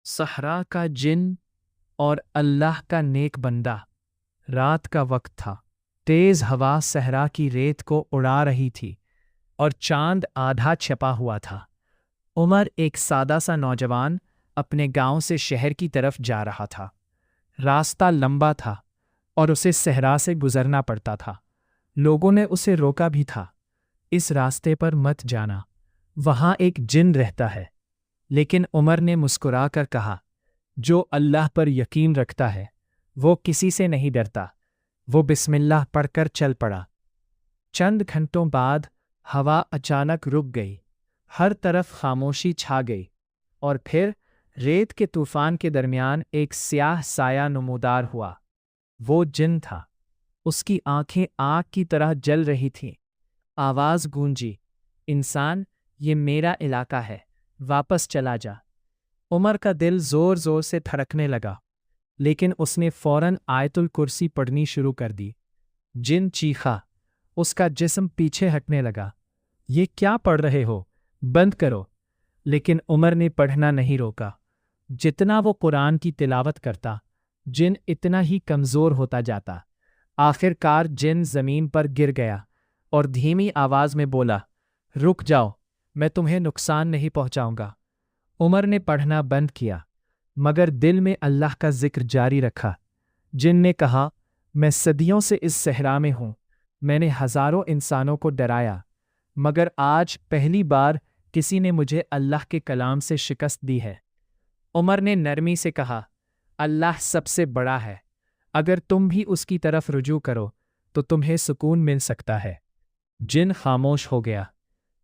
सहरा का जिन और अल्लाह का नेक बंदा। रात का वक्त था। तेज हवा सहरा की रेत को उड़ा रही थी और चांद आधा छिपा हुआ था। उमर, एक सादा सा नौजवान, अपने गांव से शहर की तरफ जा रहा था। रास्ता लंबा था और उसे सहरा से गुजरना पड़ता था। लोगों ने उसे रोका भी था, इस रास्ते पर मत जाना, वहां एक जिन रहता है। लेकिन उमर ने मुस्कुराकर कहा, जो अल्लाह पर यकीन रखता है वो किसी से नहीं डरता। वो बिस्मिल्लाह पढ़कर चल पड़ा। चंद घंटों बाद हवा अचानक रुक गई, हर तरफ खामोशी छा गई और फिर रेत के तूफान के दरमियान एक स्याह साया नमूदार हुआ। वो जिन था। उसकी आंखें आग की तरह जल रही थीं। आवाज गूंजी, इंसान, ये मेरा इलाका है, वापस चला जा। उमर का दिल जोर जोर से धड़कने लगा, लेकिन उसने फौरन आयतुल कुर्सी पढ़नी शुरू कर दी। जिन चीखा, उसका जिस्म पीछे हटने लगा। ये क्या पढ़ रहे हो, बंद करो। लेकिन उमर ने पढ़ना नहीं रोका। जितना वो कुरान की तिलावत करता, जिन इतना ही कमजोर होता जाता। आखिरकार जिन जमीन पर गिर गया और धीमी आवाज में बोला, रुक जाओ, मैं तुम्हें नुकसान नहीं पहुंचाऊंगा। उमर ने पढ़ना बंद किया, मगर दिल में अल्लाह का जिक्र जारी रखा। जिन ने कहा, मैं सदियों से इस सहरा में हूं, मैंने हजारों इंसानों को डराया, मगर आज पहली बार किसी ने मुझे अल्लाह के कलाम से शिकस्त दी है। उमर ने नरमी से कहा, अल्लाह सबसे बड़ा है, अगर तुम भी उसकी तरफ रुजू करो तो तुम्हें सुकून मिल सकता है। जिन खामोश हो गया।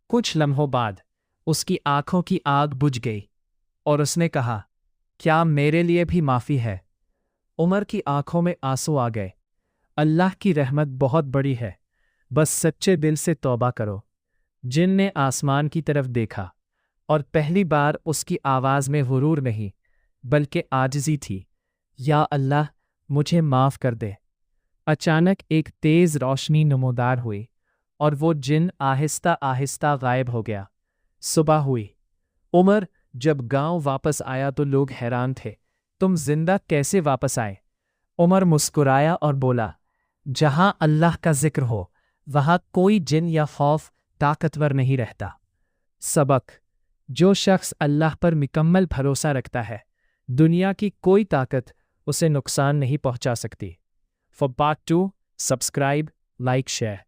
कुछ लम्हों बाद उसकी आंखों की आग बुझ गई और उसने कहा, क्या मेरे लिए भी माफ़ी है? उमर की आंखों में आंसू आ गए। अल्लाह की रहमत बहुत बड़ी है, बस सच्चे दिल से तौबा करो। जिन ने आसमान की तरफ देखा और पहली बार उसकी आवाज़ में गुरूर नहीं बल्कि आजिज़ी थी। या अल्लाह, मुझे माफ़ कर दे। अचानक एक तेज़ रोशनी नमूदार हुई और वो जिन आहिस्ता आहिस्ता गायब हो गया। सुबह हुई। उमर जब गांव वापस आया तो लोग हैरान थे, तुम जिंदा कैसे वापस आए? उमर मुस्कुराया और बोला, जहां अल्लाह का जिक्र हो वहां कोई जिन या खौफ ताकतवर नहीं रहता। सबक, जो शख्स अल्लाह पर मुकम्मल भरोसा रखता है, दुनिया की कोई ताकत उसे नुकसान नहीं पहुंचा सकती। For part 2, subscribe, like, share.